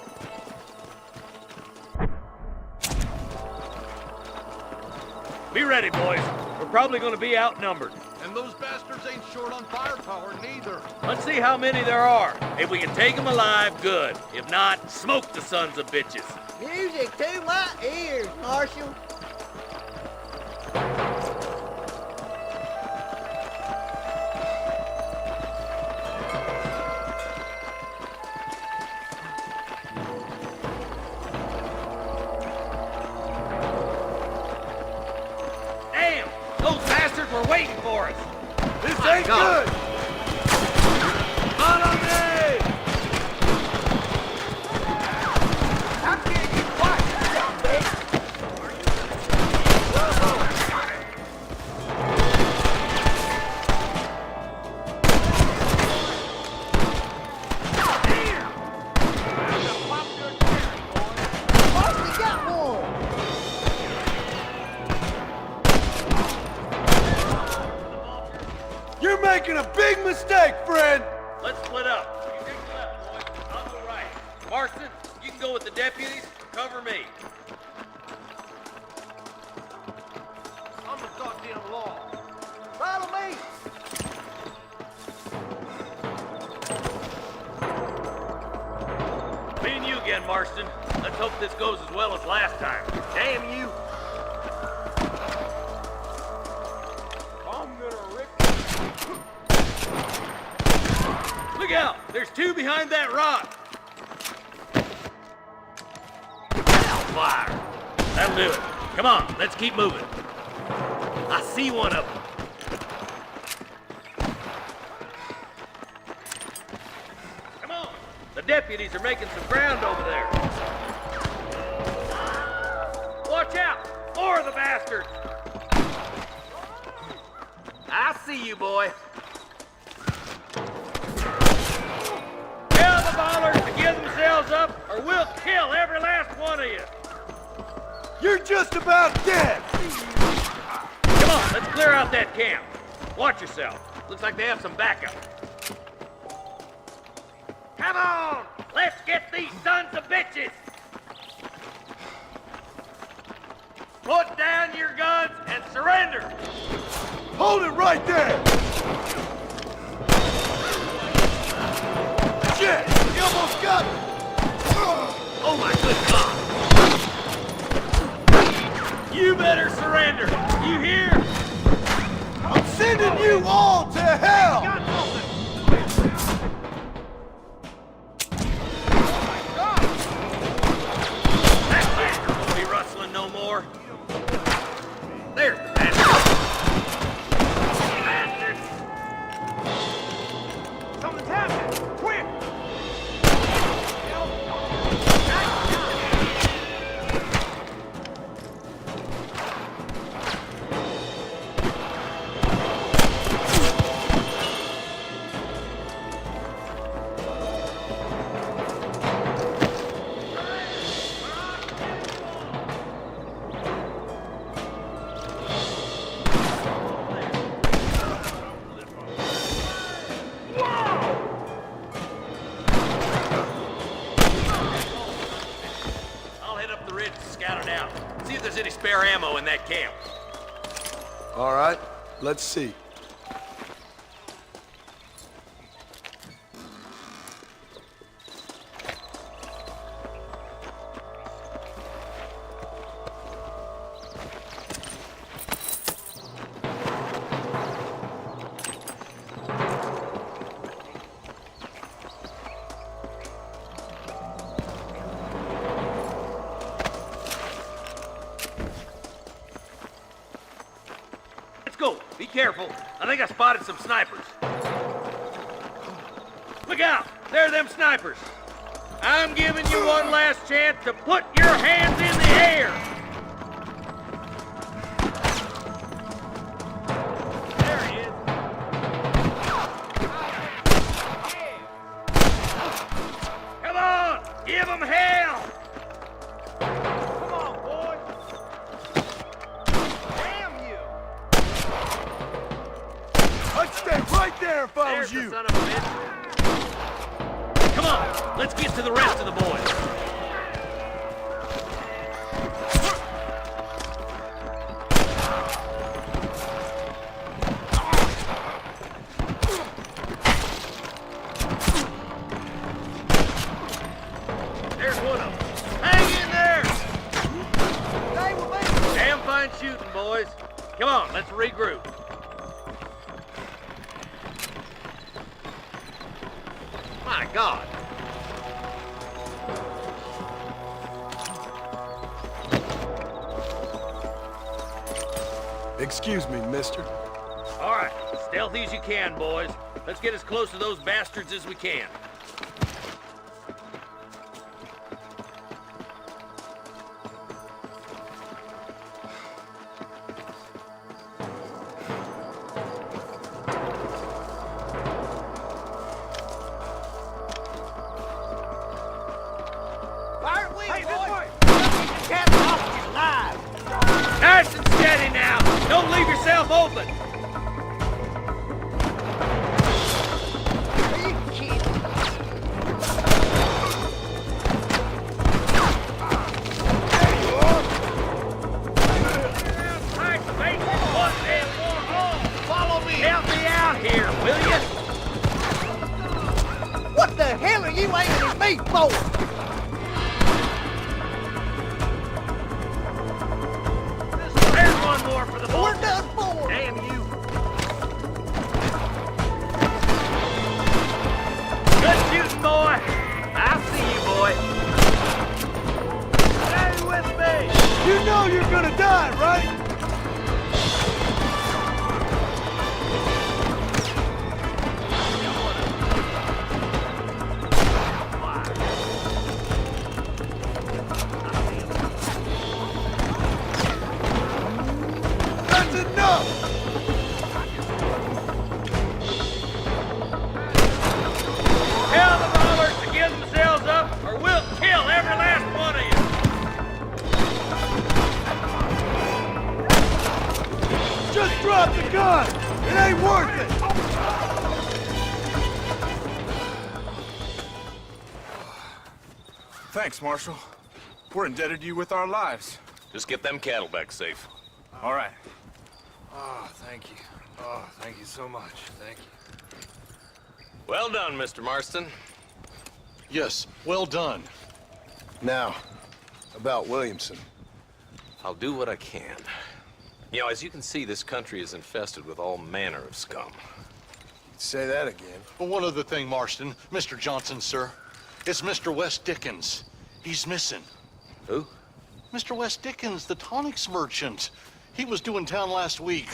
Be ready, boys. We're probably going to be outnumbered. And those bastards ain't short on firepower, neither. Let's see how many there are. If we can take them alive, good. If not, smoke the sons of bitches. Music to my ears, Marshal. Damn! Those bastards were waiting for us. This ain't good! On me! How can you watch that, bitch? You're making a big mistake, friend! Let's split up. You take the left, boys. I'll go right. Marston, you can go with the deputies. Cover me. again, Marston. Let's hope this goes as well as last time. Damn you! I'm gonna rip Look out! There's two behind that rock! Hellfire! That'll do it. Come on, let's keep moving. I see one of them. Come on! The deputies are making some ground over there. Watch out! More of the bastards! I see you, boy. Tell the ballers to give themselves up, or we'll kill every last one of you. You're just about dead! Come on, let's clear out that camp. Watch yourself. Looks like they have some backup. Come on! Let's get these sons of bitches! Put down your guns and surrender! Hold it right there! Shit! You almost got me! Oh my good God! You better surrender! You hear? I'm sending you all to hell! That kid won't be rustling no more. There's the bastard. Bastards! Something's happening! Quick! I'll head up the ridge to scout it out. See if there's any spare ammo in that camp. All right, let's see. Let's go. Be careful. I think I spotted some snipers. Look out! There are them snipers. I'm giving you one last chance to put your hands in the air. There he is. Come on! Give them hell! Come on, boy! Damn you! I'd stay right there if I There's was the you! son of a bitch. Come on, let's get to the rest of the boys. There's one of them. Hang in there! Stay with me. Damn fine shooting, boys. Come on, let's regroup. My God. Excuse me, mister. All right, stealthy as you can, boys. Let's get as close to those bastards as we can. Fire at will, Hey, this boy. way! Captain Hopkins alive. Nice and steady now. Don't leave yourself open. Are you kidding? Nice basic one and one all. Follow me. Help me out here, will you? What the hell are you aiming at me for? quiet, right? That's enough! Tell the robbers to give themselves up, or we'll kill every last one of you! Just drop the gun! It ain't worth it! Thanks, Marshal. We're indebted to you with our lives. Just get them cattle back safe. All right. Oh, thank you. Oh, thank you so much. Thank you. Well done, Mr. Marston. Yes, well done. Now, about Williamson. I'll do what I can. You know, as you can see, this country is infested with all manner of scum. Say that again. Well, one other thing, Marston. Mr. Johnson, sir. It's Mr. Wes Dickens. He's missing. Who? Mr. Wes Dickens, the tonics merchant. He was due in town last week.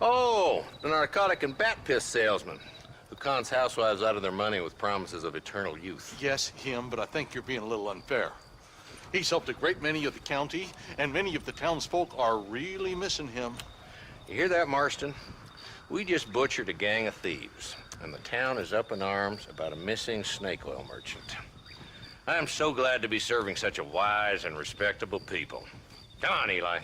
Oh, the narcotic and bat piss salesman who cons housewives out of their money with promises of eternal youth. Yes, him, but I think you're being a little unfair. He's helped a great many of the county, and many of the townsfolk are really missing him. You hear that, Marston? We just butchered a gang of thieves, and the town is up in arms about a missing snake oil merchant. I am so glad to be serving such a wise and respectable people. Come on, Eli.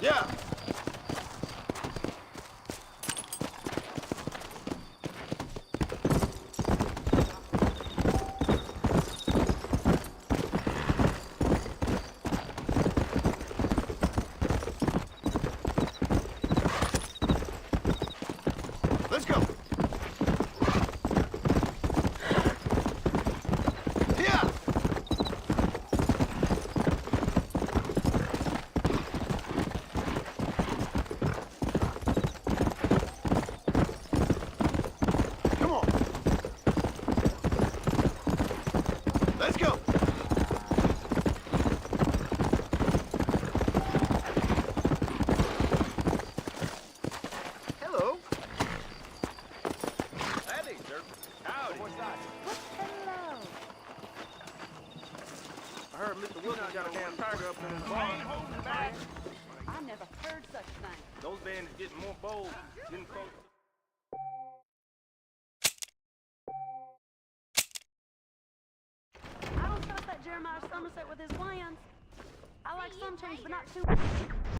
Yeah. Let's go. Yeah. Come on. Let's go. Hello. Howdy, sir. Howdy. What's that? Hello. I heard Mr. Wilson got a damn tiger up in his barn. I never heard such a thing. Those bandits getting more bold. Getting close. I don't trust that Jeremiah Somerset with his plans. I like some change, but not too